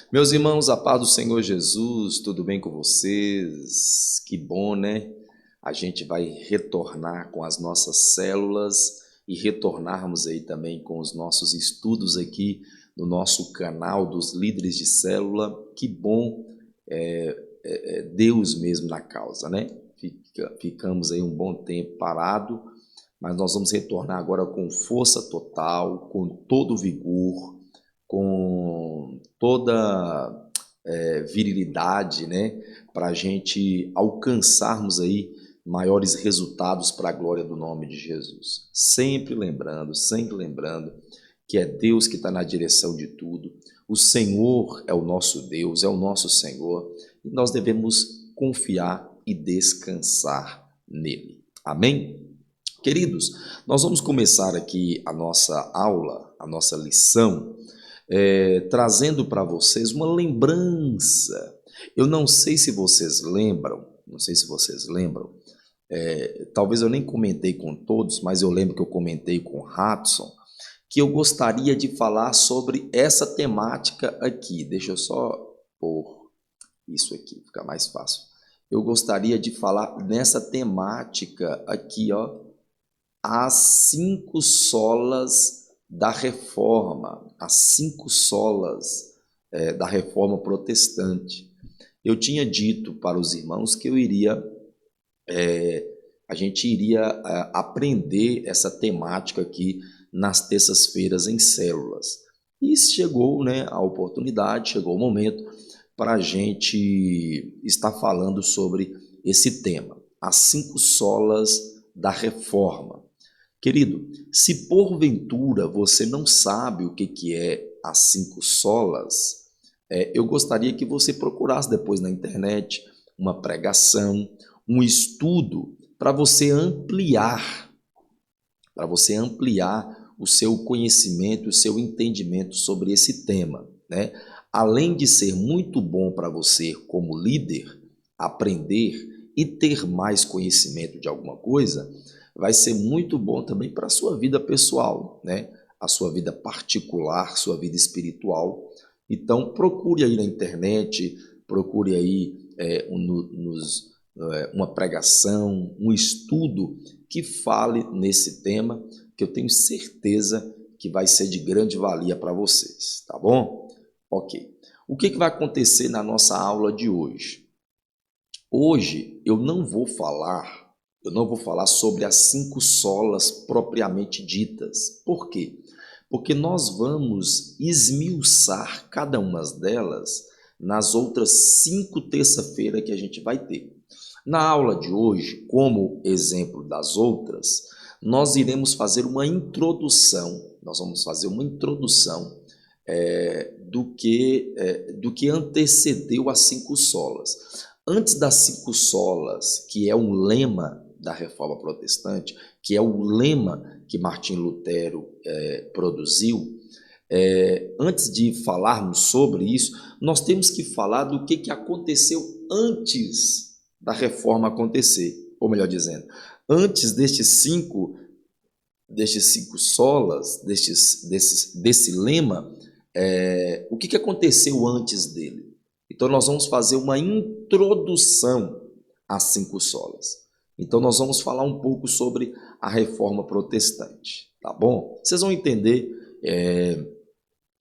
Meus irmãos, a paz do Senhor Jesus, tudo bem com vocês? Que bom, né? A gente vai retornar com as nossas células e retornarmos aí também com os nossos estudos aqui no nosso canal dos líderes de célula. Que bom Deus mesmo na causa, né? Ficamos aí um bom tempo parado, mas nós vamos retornar agora com força total, com todo vigor, com toda virilidade, né, para a gente alcançarmos aí maiores resultados para a glória do nome de Jesus. Sempre lembrando que é Deus que está na direção de tudo. O Senhor é o nosso Deus, é o nosso Senhor, e nós devemos confiar e descansar nele. Amém? Queridos, nós vamos começar aqui a nossa aula, a nossa lição, trazendo para vocês uma lembrança. Eu não sei se vocês lembram, talvez eu nem comentei com todos, mas eu lembro que eu comentei com o Hudson, que eu gostaria de falar sobre essa temática aqui. Deixa eu só pôr isso aqui, fica mais fácil. Eu gostaria de falar nessa temática aqui, ó, as 5 solas da reforma, as 5 solas da reforma protestante. Eu tinha dito para os irmãos que a gente iria aprender essa temática aqui nas terças-feiras em células. E chegou, né, a oportunidade, chegou o momento para a gente estar falando sobre esse tema, as 5 solas da reforma. Querido, se porventura você não sabe o que é as 5 solas, eu gostaria que você procurasse depois na internet uma pregação, um estudo para você ampliar o seu conhecimento, o seu entendimento sobre esse tema, né? Além de ser muito bom para você como líder aprender e ter mais conhecimento de alguma coisa, vai ser muito bom também para a sua vida pessoal, né? A sua vida particular, sua vida espiritual. Então, procure aí na internet, procure aí uma pregação, um estudo que fale nesse tema, que eu tenho certeza que vai ser de grande valia para vocês, tá bom? Ok. O que vai acontecer na nossa aula de hoje? Hoje eu não vou falar sobre as 5 solas propriamente ditas. Por quê? Porque nós vamos esmiuçar cada uma delas nas outras 5 terça-feira que a gente vai ter. Na aula de hoje, como exemplo das outras, nós iremos fazer uma introdução. Nós vamos fazer uma introdução do que antecedeu as 5 solas. Antes das 5 solas, que é um lema da Reforma Protestante, que é o lema que Martim Lutero produziu, antes de falarmos sobre isso, nós temos que falar do que aconteceu antes da reforma acontecer, ou melhor dizendo, antes destes cinco solas, desse lema, o que aconteceu antes dele? Então nós vamos fazer uma introdução às 5 solas. Então nós vamos falar um pouco sobre a reforma protestante, tá bom? Vocês vão entender,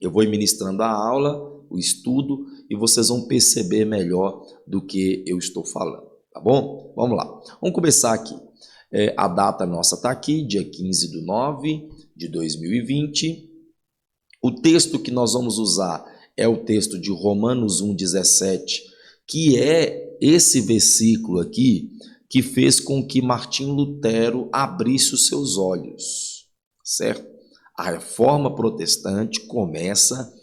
eu vou ministrando a aula, o estudo, e vocês vão perceber melhor do que eu estou falando, tá bom? Vamos lá, vamos começar aqui. A data nossa está aqui, dia 15/9/2020. O texto que nós vamos usar é o texto de Romanos 1,17, que é esse versículo aqui que fez com que Martim Lutero abrisse os seus olhos, certo? A reforma protestante começa,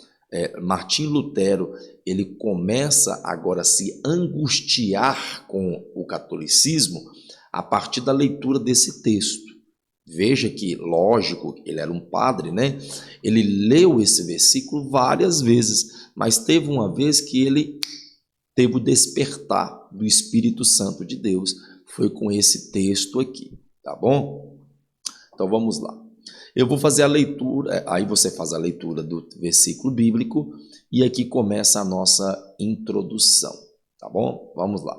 Martim Lutero, ele começa agora a se angustiar com o catolicismo a partir da leitura desse texto. Veja que, lógico, ele era um padre, né? Ele leu esse versículo várias vezes, mas teve uma vez que ele teve o despertar do Espírito Santo de Deus. Foi com esse texto aqui, tá bom? Então vamos lá. Eu vou fazer a leitura, aí você faz a leitura do versículo bíblico E aqui começa a nossa introdução, tá bom? Vamos lá.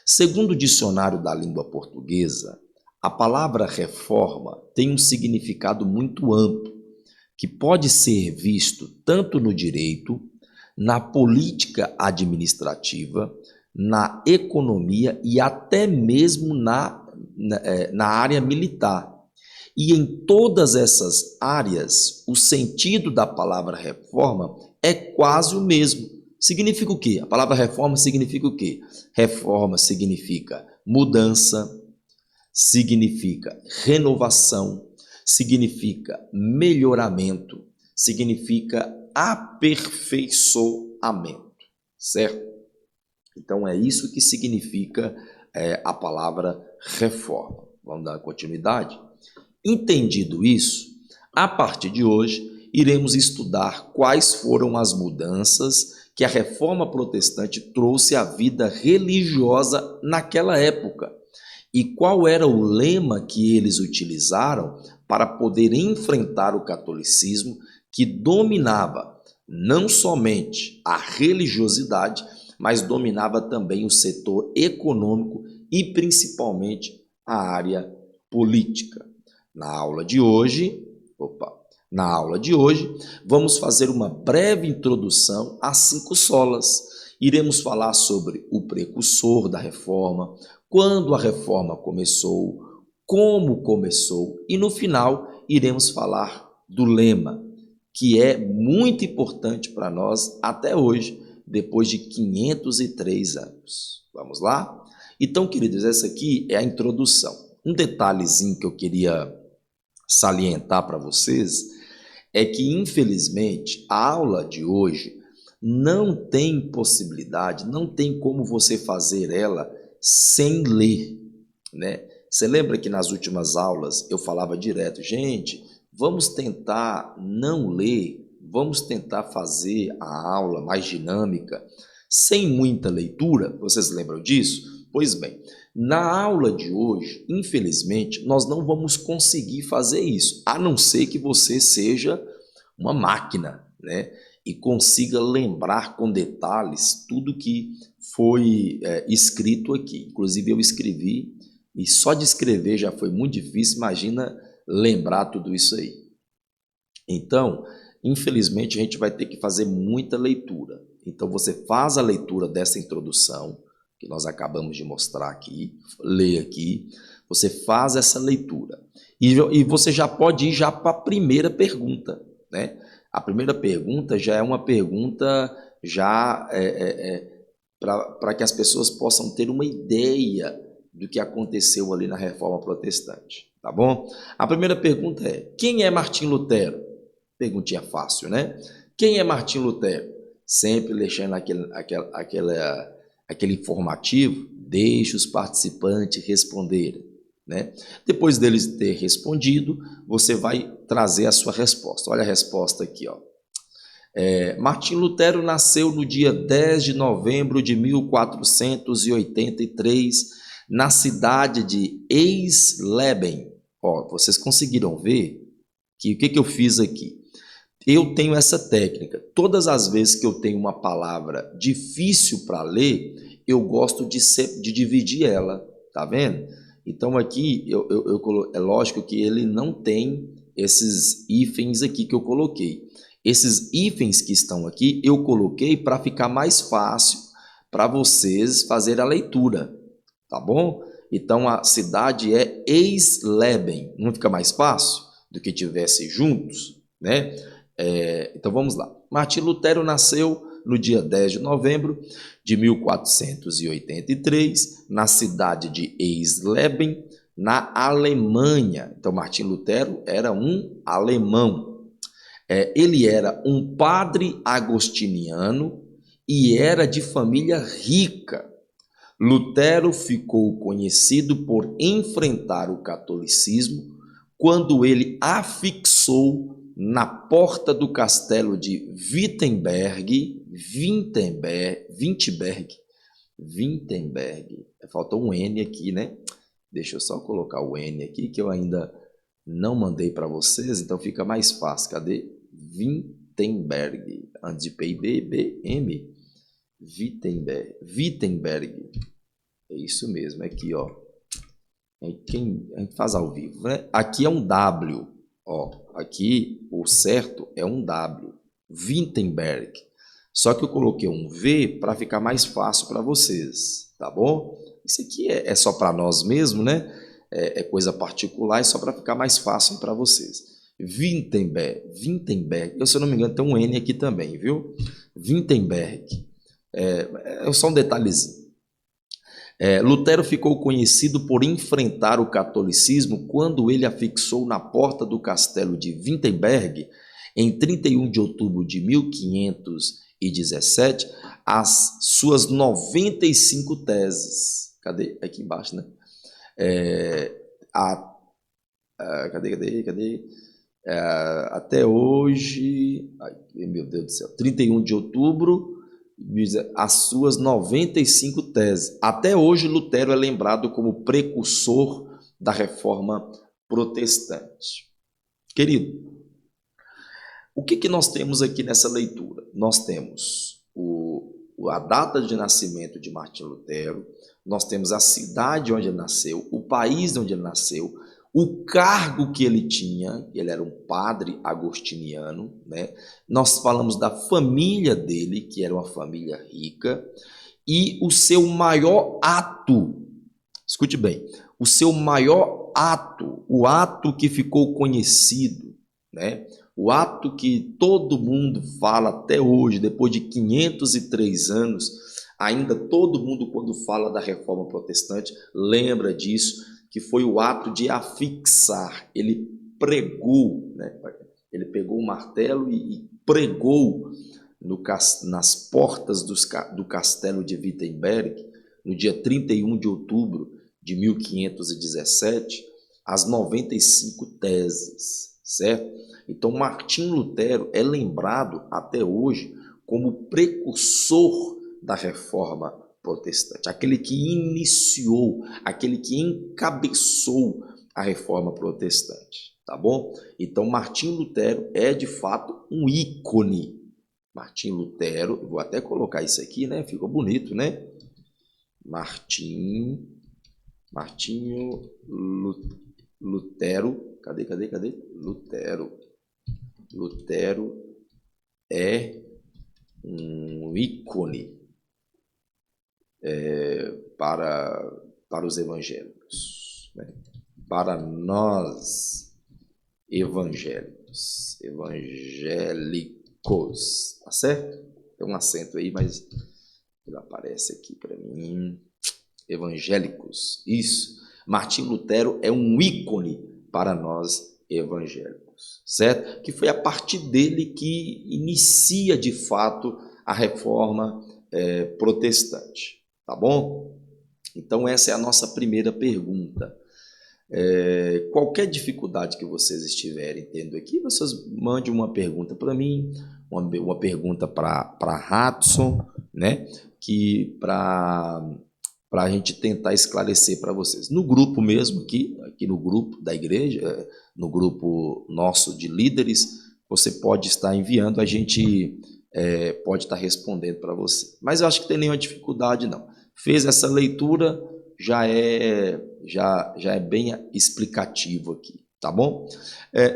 Segundo o dicionário da língua portuguesa, a palavra reforma tem um significado muito amplo, que pode ser visto tanto no direito, na política administrativa, na economia e até mesmo na área militar. E em todas essas áreas, o sentido da palavra reforma é quase o mesmo. Significa o quê? A palavra reforma significa o quê? Reforma significa mudança, significa renovação, significa melhoramento, significa aperfeiçoamento, certo? Então é isso que significa a palavra reforma. Vamos dar continuidade? Entendido isso, a partir de hoje iremos estudar quais foram as mudanças que a reforma protestante trouxe à vida religiosa naquela época e qual era o lema que eles utilizaram para poder enfrentar o catolicismo que dominava não somente a religiosidade, mas dominava também o setor econômico e principalmente a área política. Na aula de hoje, vamos fazer uma breve introdução às 5 solas. Iremos falar sobre o precursor da reforma, quando a reforma começou, como começou e no final iremos falar do lema, que é muito importante para nós até hoje, depois de 503 anos. Vamos lá? Então, queridos, essa aqui é a introdução. Um detalhezinho que eu queria salientar para vocês é que, infelizmente, a aula de hoje não tem possibilidade, não tem como você fazer ela sem ler, né? Você lembra que nas últimas aulas eu falava direto, gente, vamos tentar não ler, vamos tentar fazer a aula mais dinâmica, sem muita leitura, vocês lembram disso? Pois bem, na aula de hoje, infelizmente, nós não vamos conseguir fazer isso, a não ser que você seja uma máquina, né? E consiga lembrar com detalhes tudo que foi escrito aqui. Inclusive eu escrevi, e só de escrever já foi muito difícil, imagina lembrar tudo isso aí. Então, infelizmente, a gente vai ter que fazer muita leitura. Então, você faz a leitura dessa introdução, que nós acabamos de mostrar aqui, lê aqui, você faz essa leitura. E você já pode ir já para a primeira pergunta, né? A primeira pergunta já é uma pergunta já para que as pessoas possam ter uma ideia do que aconteceu ali na Reforma Protestante, tá bom? A primeira pergunta é: quem é Martim Lutero? Perguntinha fácil, né? Quem é Martim Lutero? Sempre deixando aquele informativo, deixe os participantes responderem, né? Depois deles ter respondido, você vai trazer a sua resposta. Olha a resposta aqui, ó. Martim Lutero nasceu no dia 10 de novembro de 1483, na cidade de Eisleben. Ó, vocês conseguiram ver que o que eu fiz aqui? Eu tenho essa técnica. Todas as vezes que eu tenho uma palavra difícil para ler, eu gosto de dividir ela, tá vendo? Então aqui é lógico que ele não tem esses hífens aqui que eu coloquei. Esses hífens que estão aqui eu coloquei para ficar mais fácil para vocês fazerem a leitura, tá bom? Então a cidade é Eisleben, não fica mais fácil do que tivesse juntos, né? Então vamos lá. Martim Lutero nasceu no dia 10 de novembro de 1483, na cidade de Eisleben, na Alemanha. Então Martim Lutero era um alemão. Ele era um padre agostiniano e era de família rica. Lutero ficou conhecido por enfrentar o catolicismo quando ele afixou na porta do castelo de Wittenberg, faltou um N aqui, né? Deixa eu só colocar o N aqui, que eu ainda não mandei para vocês, então fica mais fácil. Cadê? Wittenberg, antes de P, I, B, B, M, Wittenberg, é isso mesmo, é aqui, ó, a gente faz ao vivo, né? Aqui é um W, ó, aqui o certo é um W, Wittenberg, só que eu coloquei um V para ficar mais fácil para vocês, tá bom? Isso aqui é só para nós mesmo, né? É coisa particular, é só para ficar mais fácil para vocês. Wittenberg, eu, se eu não me engano, tem um N aqui também, viu? Wittenberg, é só um detalhezinho. Lutero ficou conhecido por enfrentar o catolicismo quando ele afixou na porta do castelo de Wittenberg, em 31 de outubro de 1517, as suas 95 teses. Cadê? Aqui embaixo, né? Cadê? Até hoje, ai, meu Deus do céu, 31 de outubro, as suas 95 teses. Até hoje, Lutero é lembrado como precursor da reforma protestante. Querido, o que nós temos aqui nessa leitura? Nós temos a data de nascimento de Martim Lutero, nós temos a cidade onde ele nasceu, o país onde ele nasceu, o cargo que ele tinha, ele era um padre agostiniano, né? Nós falamos da família dele, que era uma família rica, e o seu maior ato, escute bem, o seu maior ato, o ato que ficou conhecido, né? O ato que todo mundo fala até hoje, depois de 503 anos, ainda todo mundo, quando fala da reforma protestante, lembra disso, que foi o ato de afixar. Ele pregou, né? Ele pegou o martelo e pregou nas portas do castelo de Wittenberg, no dia 31 de outubro de 1517, as 95 teses, certo? Então, Martim Lutero é lembrado até hoje como precursor da reforma protestante, aquele que iniciou, aquele que encabeçou a reforma protestante, tá bom? Então, Martim Lutero é de fato um ícone. Martim Lutero, vou até colocar isso aqui, né? Ficou bonito, né? Martinho Lutero, cadê? Lutero é um ícone para os evangélicos, né? Para nós evangélicos, tá certo? Tem um acento aí, mas ele aparece aqui para mim. Evangélicos, isso. Martim Lutero é um ícone para nós evangélicos, certo? Que foi a partir dele que inicia de fato a reforma protestante, tá bom? Então essa é a nossa primeira pergunta. Qualquer dificuldade que vocês estiverem tendo aqui, vocês mandem uma pergunta para mim, uma pergunta para Hudson, né? Que para a gente tentar esclarecer para vocês. No grupo mesmo, aqui no grupo da igreja, no grupo nosso de líderes, você pode estar enviando, a gente pode estar respondendo para você. Mas eu acho que não tem nenhuma dificuldade, não. Fez essa leitura, já é bem explicativo aqui, tá bom?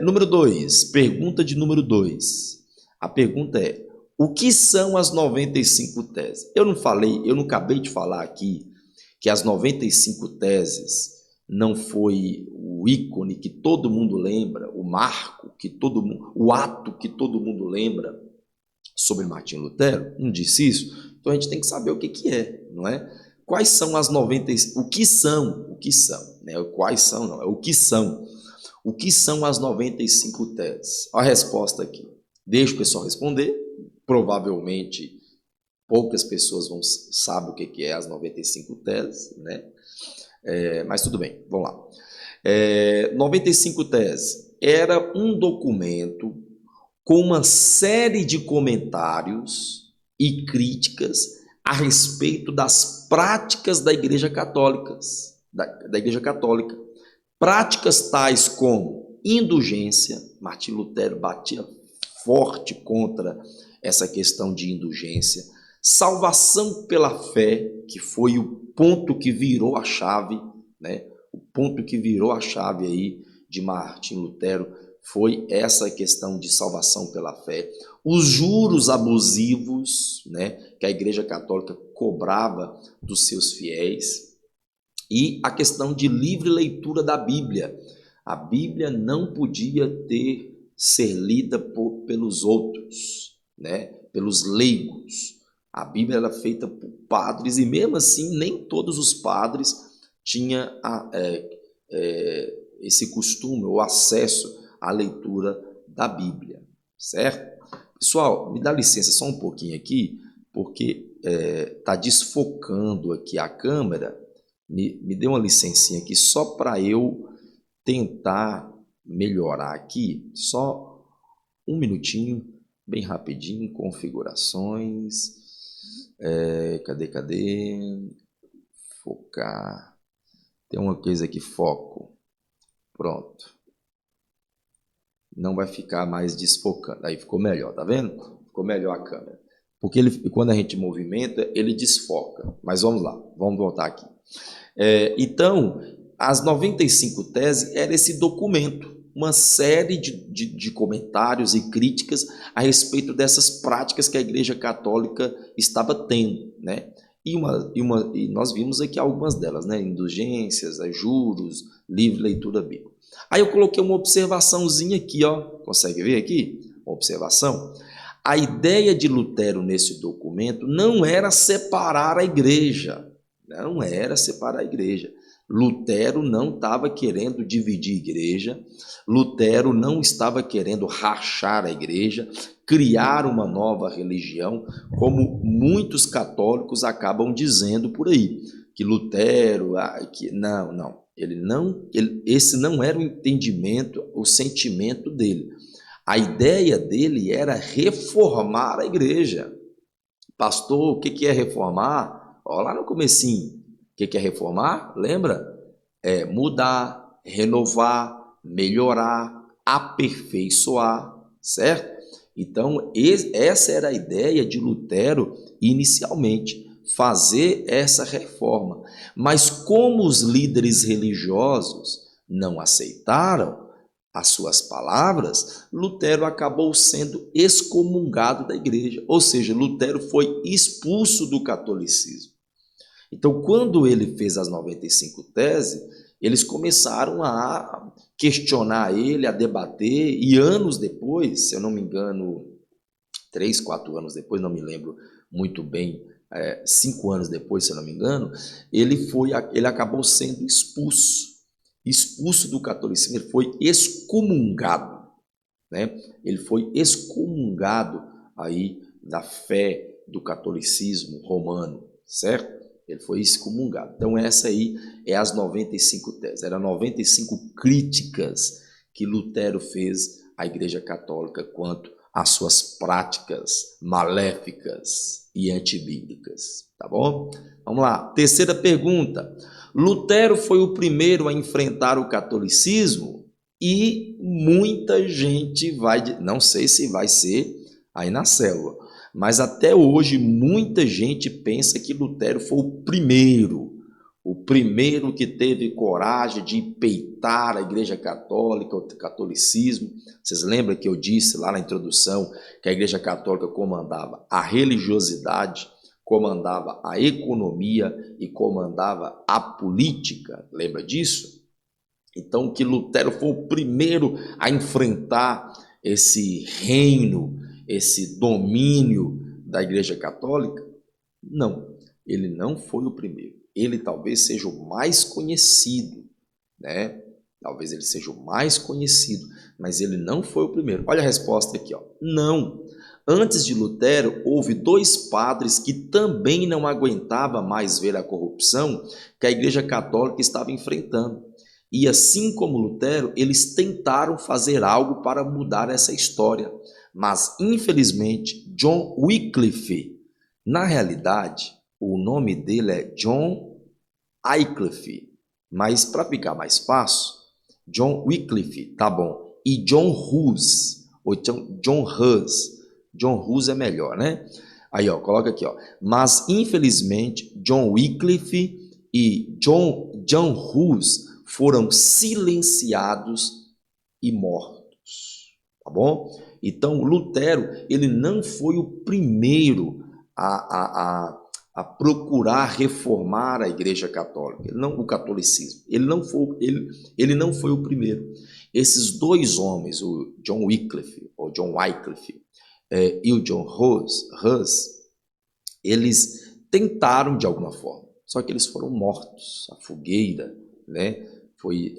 Número 2, pergunta de número 2. A pergunta é: o que são as 95 teses? Eu não acabei de falar aqui que as 95 teses não foi o ícone que todo mundo lembra, o marco que o ato que todo mundo lembra sobre Martim Lutero? Não disse isso? Então a gente tem que saber o que é, não é? Quais são as 95? O que são, né? Quais são, não, é o que são. O que são as 95 teses? A resposta aqui. Deixa o pessoal responder. Provavelmente poucas pessoas sabem o que é as 95 teses, né? Mas tudo bem, vamos lá. 95 teses era um documento com uma série de comentários e críticas a respeito das práticas da Igreja Católica, práticas tais como indulgência. Martim Lutero batia forte contra essa questão de indulgência. Salvação pela fé, que foi o ponto que virou a chave, né? O ponto que virou a chave aí de Martim Lutero foi essa questão de salvação pela fé. Os juros abusivos, né, que a Igreja Católica cobrava dos seus fiéis, e a questão de livre leitura da Bíblia. A Bíblia não podia ser lida pelos outros, né, pelos leigos. A Bíblia era feita por padres e mesmo assim nem todos os padres tinham esse costume ou acesso à leitura da Bíblia, certo? Pessoal, me dá licença só um pouquinho aqui, porque está desfocando aqui a câmera. Me dê uma licencinha aqui só para eu tentar melhorar aqui, só um minutinho, bem rapidinho, configurações, cadê? Focar, tem uma coisa aqui, foco, pronto, não vai ficar mais desfocando, aí ficou melhor, tá vendo? Ficou melhor a câmera, porque quando a gente movimenta, ele desfoca, mas vamos lá, vamos voltar aqui. Então, as 95 teses era esse documento, uma série de comentários e críticas a respeito dessas práticas que a Igreja Católica estava tendo, né? E nós vimos aqui algumas delas, né? Indulgências, juros, livre leitura bíblica. Aí eu coloquei uma observaçãozinha aqui, ó. Consegue ver aqui? Uma observação. A ideia de Lutero nesse documento não era separar a igreja. Não era separar a igreja. Lutero não estava querendo dividir a igreja, Lutero não estava querendo rachar a igreja, criar uma nova religião, como muitos católicos acabam dizendo por aí, que Lutero, esse não era o entendimento, o sentimento dele. A ideia dele era reformar a igreja. Pastor, o que é reformar? Olha lá no comecinho. O que é reformar? Lembra? É mudar, renovar, melhorar, aperfeiçoar, certo? Então, essa era a ideia de Lutero inicialmente, fazer essa reforma. Mas como os líderes religiosos não aceitaram as suas palavras, Lutero acabou sendo excomungado da igreja, ou seja, Lutero foi expulso do catolicismo. Então, quando ele fez as 95 teses, eles começaram a questionar ele, a debater, e anos depois, se eu não me engano, 3, 4 anos depois, não me lembro muito bem, 5 anos depois, se eu não me engano, ele acabou sendo expulso do catolicismo, ele foi excomungado, né? Ele foi excomungado aí da fé do catolicismo romano, certo? Ele foi excomungado. Então essa aí é as 95 teses, eram 95 críticas que Lutero fez à Igreja Católica quanto às suas práticas maléficas e antibíblicas, tá bom? Vamos lá, terceira pergunta. Lutero foi o primeiro a enfrentar o catolicismo e muita gente não sei se vai ser aí na célula, mas até hoje muita gente pensa que Lutero foi o primeiro que teve coragem de peitar a Igreja Católica, o catolicismo. Vocês lembram que eu disse lá na introdução que a Igreja Católica comandava a religiosidade, comandava a economia e comandava a política, lembra disso? Então, que Lutero foi o primeiro a enfrentar esse reino, esse domínio da Igreja Católica? Não, ele não foi o primeiro. Ele talvez seja o mais conhecido, né? Talvez ele seja o mais conhecido, mas ele não foi o primeiro. Olha a resposta aqui, ó. Não. Antes de Lutero, houve 2 padres que também não aguentavam mais ver a corrupção que a Igreja Católica estava enfrentando. E assim como Lutero, eles tentaram fazer algo para mudar essa história. Mas, infelizmente, John Wycliffe, na realidade, o nome dele é John Wycliffe, mas para ficar mais fácil, John Wycliffe, tá bom, e John Hus, ou então John Hus. John Hus é melhor, né? Aí, ó, coloca aqui, ó. Mas, infelizmente, John Wycliffe e John Hus foram silenciados e mortos, tá bom? Então, Lutero, ele não foi o primeiro a procurar reformar a Igreja Católica, o catolicismo. Ele não foi o primeiro. Esses dois homens, o John Wycliffe, ou John Wycliffe, e o John Hus, eles tentaram de alguma forma, só que eles foram mortos, a fogueira, né, foi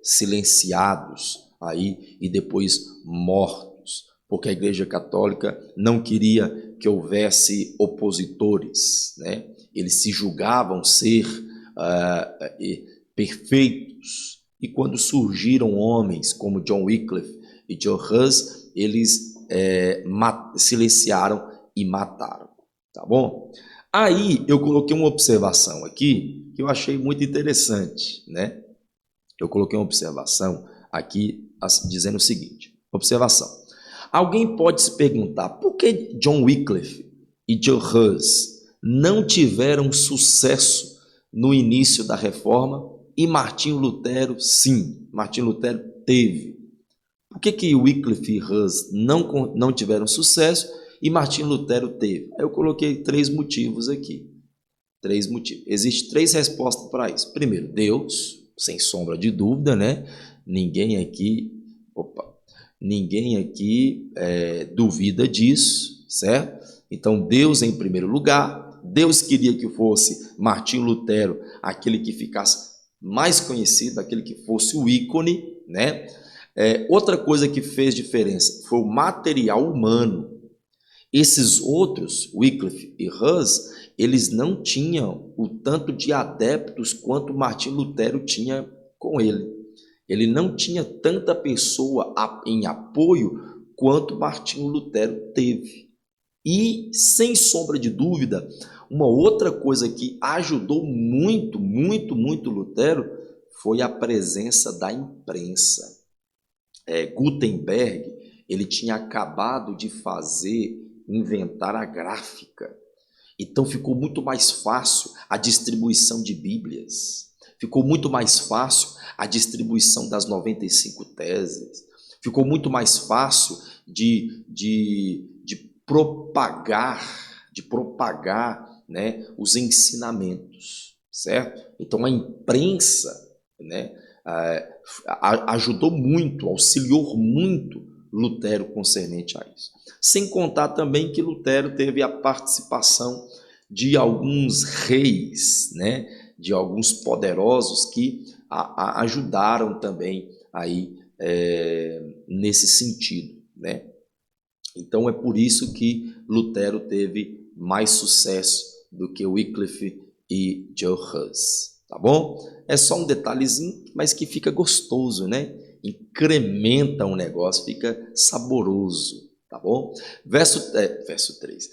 silenciados aí e depois mortos, porque a Igreja Católica não queria que houvesse opositores, né? Eles se julgavam ser perfeitos, e quando surgiram homens como John Wycliffe e John Hus, eles silenciaram e mataram, tá bom? Aí eu coloquei uma observação aqui que eu achei muito interessante, né? Eu coloquei uma observação aqui dizendo o seguinte: observação. Alguém pode se perguntar por que John Wycliffe e John Hus não tiveram sucesso no início da Reforma e Martinho Lutero, sim, Martinho Lutero teve. Por que Wycliffe e Hus não tiveram sucesso e Martinho Lutero teve? Aí eu coloquei 3 motivos aqui. 3 motivos. Existem 3 respostas para isso. Primeiro, Deus, sem sombra de dúvida, né? Ninguém aqui duvida disso, certo? Então, Deus em primeiro lugar. Deus queria que fosse Martinho Lutero aquele que ficasse mais conhecido, aquele que fosse o ícone, né? Outra coisa que fez diferença foi o material humano. Esses outros, Wycliffe e Hus, eles não tinham o tanto de adeptos quanto Martinho Lutero tinha com ele. Ele não tinha tanta pessoa em apoio quanto Martinho Lutero teve. E, sem sombra de dúvida, uma outra coisa que ajudou muito, muito, muito Lutero foi a presença da imprensa. Gutenberg, ele tinha acabado de inventar a gráfica. Então ficou muito mais fácil a distribuição de Bíblias. Ficou muito mais fácil a distribuição das 95 teses. Ficou muito mais fácil de propagar, né, os ensinamentos, certo? Então a imprensa, né, ajudou muito, auxiliou muito Lutero concernente a isso. Sem contar também que Lutero teve a participação de alguns reis, né, de alguns poderosos que ajudaram também aí nesse sentido, né? Então é por isso que Lutero teve mais sucesso do que Wycliffe e John Hus, tá bom? É só um detalhezinho, mas que fica gostoso, né? Incrementa um negócio, fica saboroso, tá bom? Verso 3.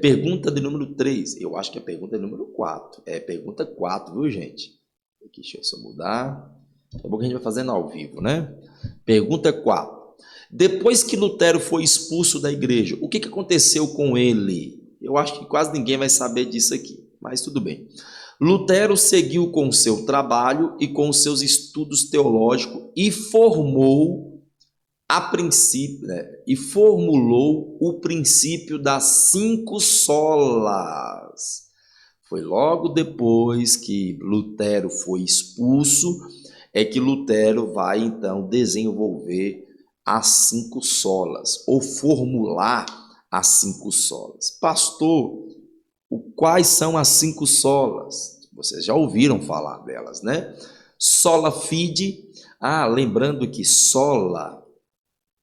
Pergunta de número 3. Eu acho que é pergunta de número 4. Pergunta 4, viu, gente? Aqui, deixa eu só mudar. Daqui a pouco a gente vai fazendo ao vivo, né? Pergunta 4. Depois que Lutero foi expulso da igreja, o que aconteceu com ele? Eu acho que quase ninguém vai saber disso aqui, mas tudo bem. Lutero seguiu com o seu trabalho e com os seus estudos teológicos e formulou o princípio das 5 solas. Foi logo depois que Lutero foi expulso que Lutero vai então desenvolver as 5 solas, ou formular as 5 solas. Pastor, quais são as 5 solas? Vocês já ouviram falar delas, né? Sola fide. Lembrando que sola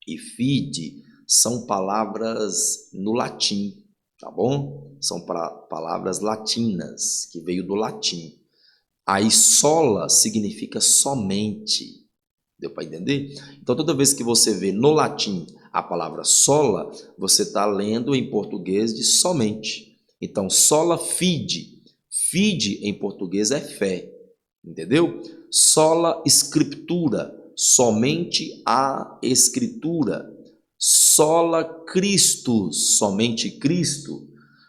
e fide são palavras no latim, tá bom? São palavras latinas, que veio do latim. Aí sola significa somente. Deu para entender? Então, toda vez que você vê no latim a palavra sola, você está lendo em português de somente. Então, sola fide. Fide em português é fé. Entendeu? Sola scriptura. Somente a escritura. sola Christus, somente Cristo,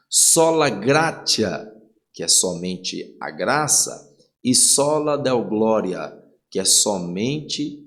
sola gratia, que é somente a graça, e sola Deo gloria, que é somente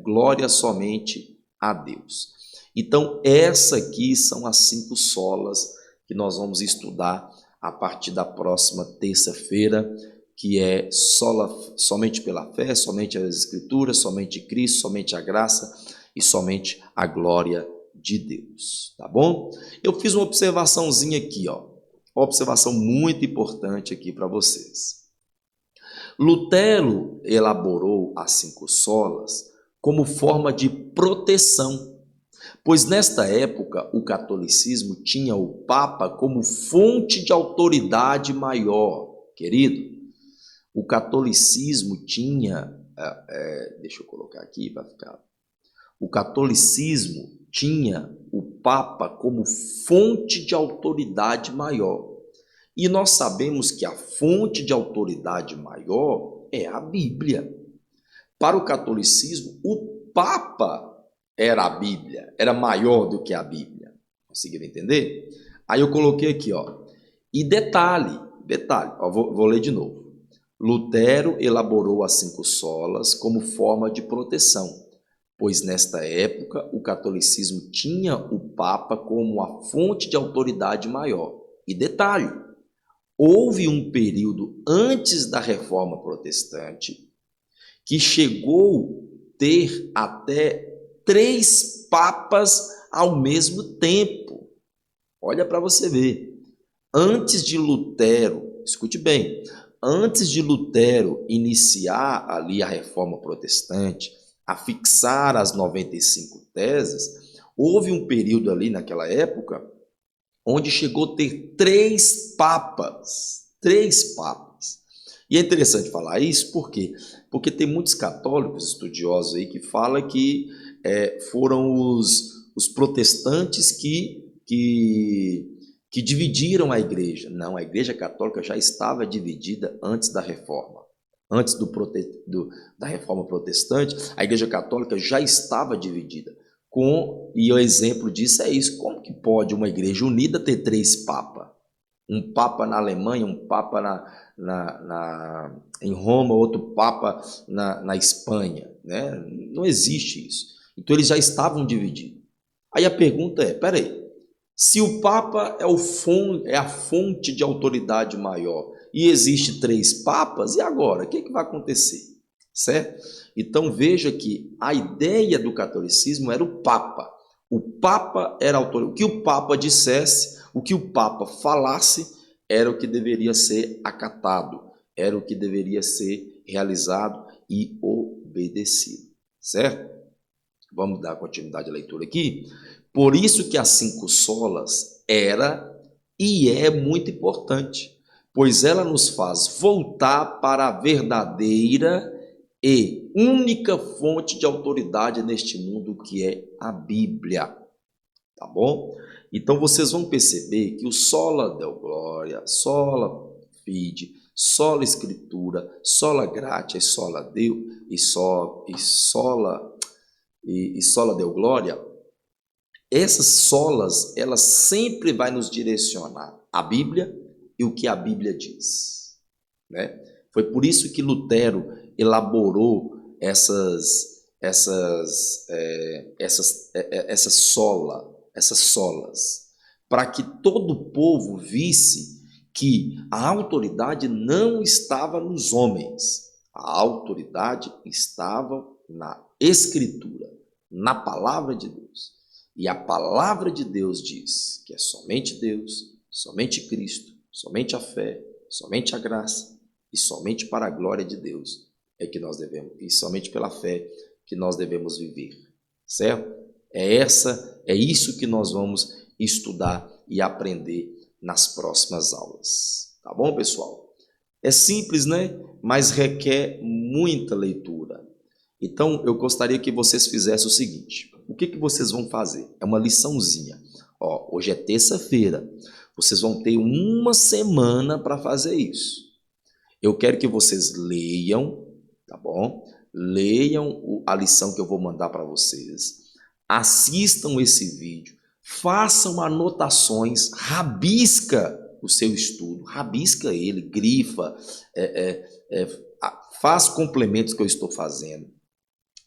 glória somente a Deus. Então, essa aqui são as 5 solas que nós vamos estudar a partir da próxima terça-feira, que é somente pela fé, somente as Escrituras, somente Cristo, somente a graça e somente a glória de Deus, tá bom? Eu fiz uma observaçãozinha aqui, ó, uma observação muito importante aqui para vocês. Lutero elaborou as 5 solas como forma de proteção, pois nesta época o catolicismo tinha o Papa como fonte de autoridade maior, querido. O catolicismo tinha, deixa eu colocar aqui para ficar. O catolicismo tinha o Papa como fonte de autoridade maior. E nós sabemos que a fonte de autoridade maior é a Bíblia. Para o catolicismo, o Papa era a Bíblia, era maior do que a Bíblia. Conseguiram entender? Aí eu coloquei aqui, ó. E detalhe, ó, vou ler de novo. Lutero elaborou as 5 solas como forma de proteção, pois nesta época o catolicismo tinha o Papa como a fonte de autoridade maior. E detalhe, houve um período antes da Reforma Protestante que chegou a ter até 3 papas ao mesmo tempo. Olha para você ver. Antes de Lutero, escute bem, antes de Lutero iniciar ali a Reforma Protestante, a fixar as 95 teses, houve um período ali naquela época onde chegou a ter 3 papas. 3 papas. E é interessante falar isso por quê? Porque tem muitos católicos estudiosos aí que falam que foram os protestantes que dividiram a igreja. Não, a igreja católica já estava dividida antes da reforma. Antes da reforma protestante, a igreja católica já estava dividida. E o exemplo disso é isso. Como que pode uma igreja unida ter 3 papas? Um papa na Alemanha, um papa em Roma, outro papa na Espanha, né? Não existe isso. Então eles já estavam divididos. Aí a pergunta é, peraí, se o papa é a fonte de autoridade maior e existe 3 papas, e agora? O que vai acontecer? Certo? Então veja que a ideia do catolicismo era o papa. O papa era a autoridade. O que o papa dissesse, o que o papa falasse, era o que deveria ser acatado, era o que deveria ser realizado e obedecido. Certo? Vamos dar continuidade à leitura aqui. Por isso que as 5 solas era e é muito importante, pois ela nos faz voltar para a verdadeira e única fonte de autoridade neste mundo, que é a Bíblia. Tá bom? Então vocês vão perceber que o sola Deo gloria, sola fide, sola escritura, sola gratia, sola Deo e sola Deo gloria, essas solas, elas sempre vai nos direcionar à Bíblia e o que a Bíblia diz, né? Foi por isso que Lutero elaborou essas solas, para que todo o povo visse que a autoridade não estava nos homens, a autoridade estava na Escritura, na palavra de Deus. E a palavra de Deus diz que é somente Deus, somente Cristo, somente a fé, somente a graça e somente para a glória de Deus é que nós devemos, e somente pela fé que nós devemos viver, certo? É isso que nós vamos estudar e aprender nas próximas aulas, tá bom, pessoal? É simples, né? Mas requer muita leitura. Então, eu gostaria que vocês fizessem o seguinte: o que vocês vão fazer? É uma liçãozinha. Ó, hoje é terça-feira, vocês vão ter uma semana para fazer isso. Eu quero que vocês leiam, tá bom? Leiam a lição que eu vou mandar para vocês. assistam esse vídeo, façam anotações, rabisca o seu estudo, rabisca ele, grifa, faz complementos que eu estou fazendo,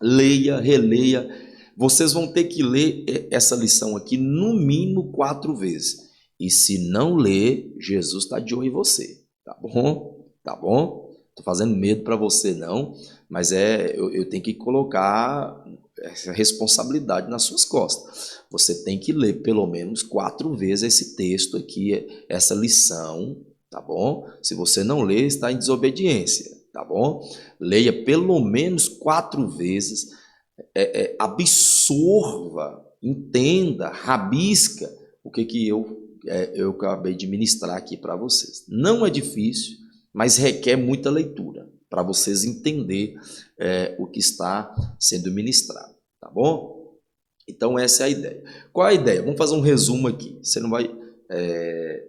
leia, releia. Vocês vão ter que ler essa lição aqui no mínimo 4 vezes. E se não ler, Jesus está de olho em você, tá bom? Tá bom? Tô fazendo medo para você não, mas eu tenho que colocar essa responsabilidade nas suas costas. Você tem que ler pelo menos 4 vezes esse texto aqui, essa lição, tá bom? Se você não ler, está em desobediência, tá bom? Leia pelo menos 4 vezes, absorva, entenda, rabisca o que eu acabei de ministrar aqui para vocês. Não é difícil, mas requer muita leitura para vocês entenderem o que está sendo ministrado, tá bom? Então essa é a ideia. Qual é a ideia? Vamos fazer um resumo aqui. Você não vai,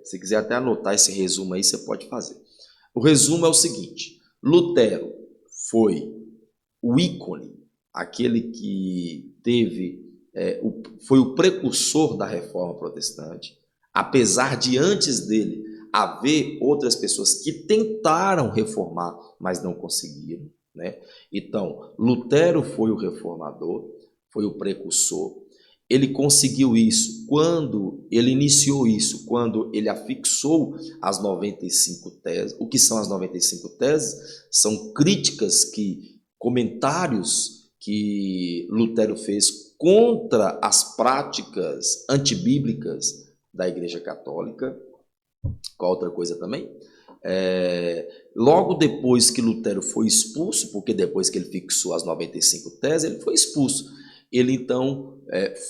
se quiser até anotar esse resumo aí, você pode fazer. O resumo é o seguinte: Lutero foi o ícone, aquele que foi o precursor da Reforma Protestante, apesar de antes dele haver outras pessoas que tentaram reformar, mas não conseguiram, né? Então, Lutero foi o reformador, foi o precursor. Ele conseguiu isso quando ele iniciou isso, quando ele afixou as 95 teses. O que são as 95 teses? São comentários que Lutero fez contra as práticas antibíblicas da Igreja Católica. Qual outra coisa também? Logo depois que Lutero foi expulso, porque depois que ele fixou as 95 teses, ele foi expulso. Ele então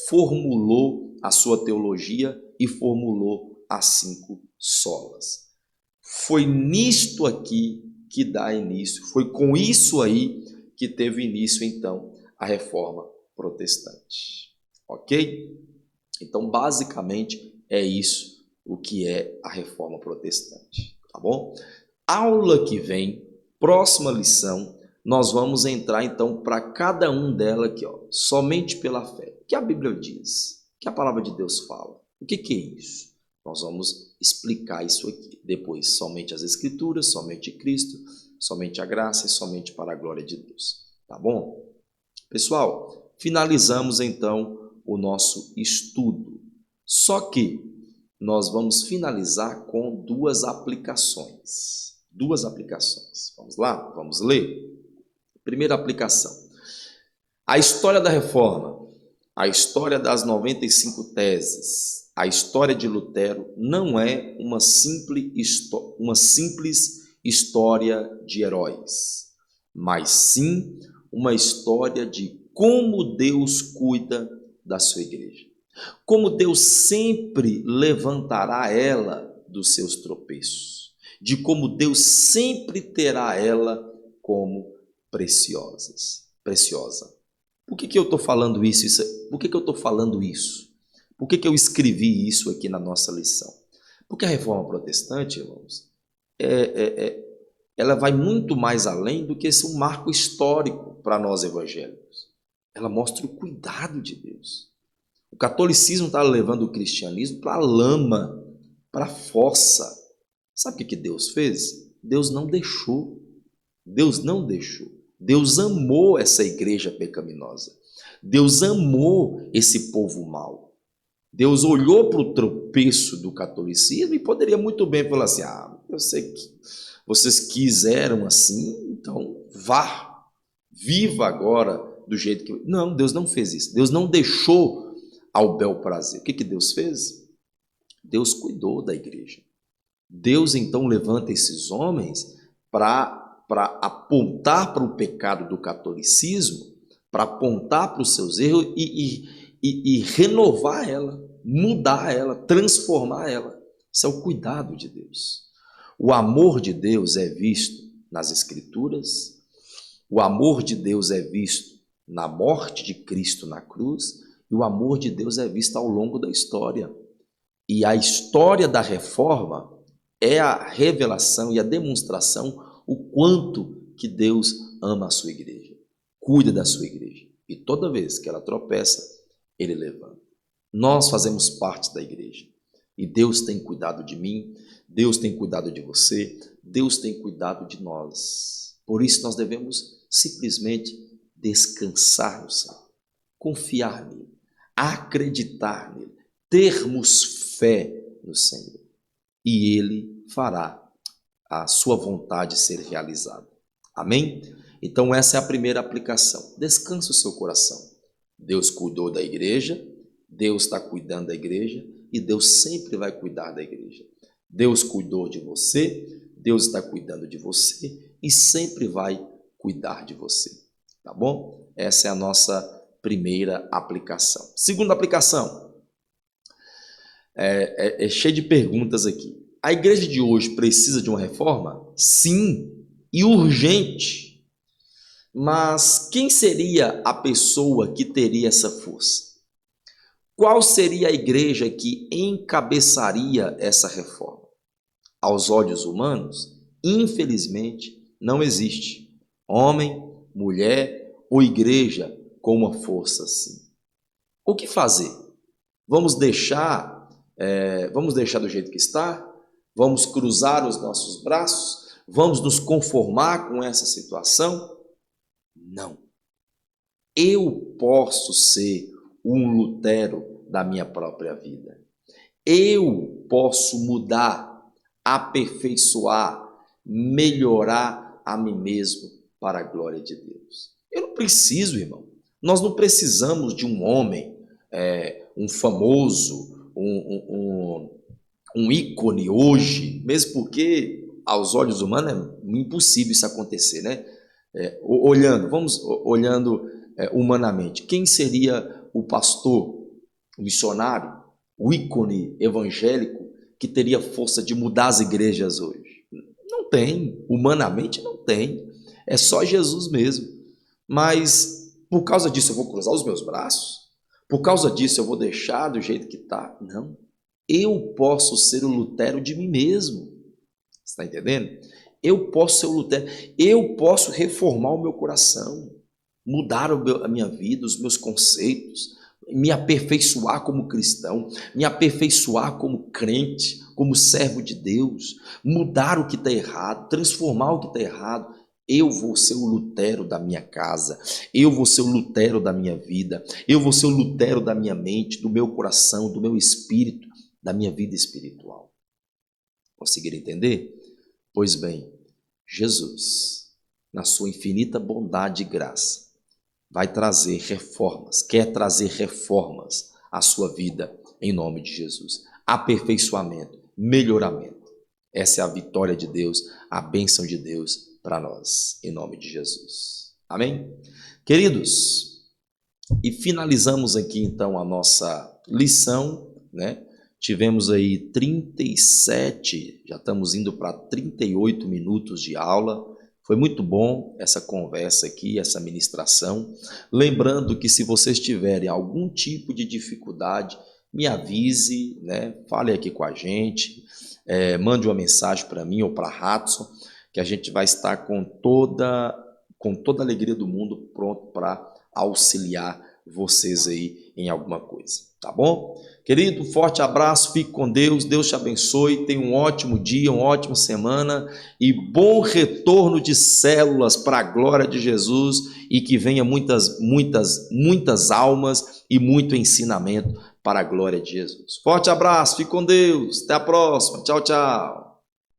formulou a sua teologia e formulou as 5 solas. Foi nisto aqui que dá início, foi com isso aí que teve início então a Reforma Protestante. Ok? Então basicamente é isso o que é a Reforma Protestante, tá bom? Aula que vem, próxima lição, nós vamos entrar então para cada um dela aqui, ó, somente pela fé. O que a Bíblia diz? O que a palavra de Deus fala? O que é isso? Nós vamos explicar isso aqui. Depois, somente as Escrituras, somente Cristo, somente a graça e somente para a glória de Deus. Tá bom? Pessoal, finalizamos então o nosso estudo. Só que nós vamos finalizar com 2 aplicações. 2 aplicações. Vamos lá? Vamos ler? Primeira aplicação. A história da Reforma, a história das 95 teses, a história de Lutero não é uma simples história de heróis, mas sim uma história de como Deus cuida da sua igreja. Como Deus sempre levantará ela dos seus tropeços, de como Deus sempre terá ela como preciosa. Por que eu estou falando isso? Por que eu estou falando isso? Por que eu escrevi isso aqui na nossa lição? Porque a Reforma Protestante, irmãos, ela vai muito mais além do que esse um marco histórico para nós evangélicos. Ela mostra o cuidado de Deus. O catolicismo está levando o cristianismo para a lama, para a fossa. Sabe o que Deus fez? Deus não deixou. Deus não deixou. Deus amou essa igreja pecaminosa. Deus amou esse povo mau. Deus olhou para o tropeço do catolicismo e poderia muito bem falar assim: eu sei que vocês quiseram assim, então vá, viva agora do jeito que... Não, Deus não fez isso. Deus não deixou ao bel prazer. O que Deus fez? Deus cuidou da igreja. Deus então levanta esses homens para apontar para o pecado do catolicismo, para apontar para os seus erros e renovar ela, mudar ela, transformar ela. Isso é o cuidado de Deus. O amor de Deus é visto nas Escrituras, o amor de Deus é visto na morte de Cristo na cruz, e o amor de Deus é visto ao longo da história. E a história da reforma é a revelação e a demonstração o quanto que Deus ama a sua igreja, cuida da sua igreja. E toda vez que ela tropeça, Ele levanta. Nós fazemos parte da igreja e Deus tem cuidado de mim, Deus tem cuidado de você, Deus tem cuidado de nós. Por isso nós devemos simplesmente descansar no Senhor, confiar nele, acreditar nele, termos fé no Senhor e Ele fará a sua vontade ser realizada. Amém? Então essa é a primeira aplicação. Descanse o seu coração. Deus cuidou da igreja, Deus está cuidando da igreja e Deus sempre vai cuidar da igreja. Deus cuidou de você, Deus está cuidando de você e sempre vai cuidar de você. Tá bom? Essa é a nossa primeira aplicação. Segunda aplicação. É cheio de perguntas aqui. A igreja de hoje precisa de uma reforma? Sim, e urgente. Mas quem seria a pessoa que teria essa força? Qual seria a igreja que encabeçaria essa reforma? Aos olhos humanos, infelizmente, não existe homem, mulher ou igreja com uma força assim. O que fazer? Vamos deixar do jeito que está? Vamos cruzar os nossos braços? Vamos nos conformar com essa situação? Não. Eu posso ser um Lutero da minha própria vida. Eu posso mudar, aperfeiçoar, melhorar a mim mesmo para a glória de Deus. Eu não preciso, irmão. Nós não precisamos de um homem, um famoso, um ícone hoje, mesmo porque aos olhos humanos é impossível isso acontecer, né? Olhando humanamente, quem seria o pastor, o missionário, o ícone evangélico que teria força de mudar as igrejas hoje? Não tem, humanamente não tem, é só Jesus mesmo. Mas por causa disso eu vou cruzar os meus braços? Por causa disso eu vou deixar do jeito que está? Não. Eu posso ser o Lutero de mim mesmo. Você está entendendo? Eu posso ser o Lutero. Eu posso reformar o meu coração, mudar a minha vida, os meus conceitos, me aperfeiçoar como cristão, me aperfeiçoar como crente, como servo de Deus, mudar o que está errado, transformar o que está errado. Eu vou ser o Lutero da minha casa, eu vou ser o Lutero da minha vida, eu vou ser o Lutero da minha mente, do meu coração, do meu espírito, da minha vida espiritual. Conseguiram entender? Pois bem, Jesus, na sua infinita bondade e graça, vai trazer reformas, quer trazer reformas à sua vida em nome de Jesus. Aperfeiçoamento, melhoramento. Essa é a vitória de Deus, a bênção de Deus para nós, em nome de Jesus. Amém? Queridos, e finalizamos aqui então a nossa lição, né? Tivemos aí 37, já estamos indo para 38 minutos de aula. Foi muito bom essa conversa aqui, essa ministração. Lembrando que se vocês tiverem algum tipo de dificuldade, me avise, né? Fale aqui com a gente, mande uma mensagem para mim ou para a Hudson, que a gente vai estar com toda a alegria do mundo pronto para auxiliar vocês aí em alguma coisa, tá bom? Querido, forte abraço, fique com Deus, Deus te abençoe, tenha um ótimo dia, uma ótima semana e bom retorno de células para a glória de Jesus e que venha muitas almas e muito ensinamento para a glória de Jesus. Forte abraço, fique com Deus, até a próxima, tchau, tchau.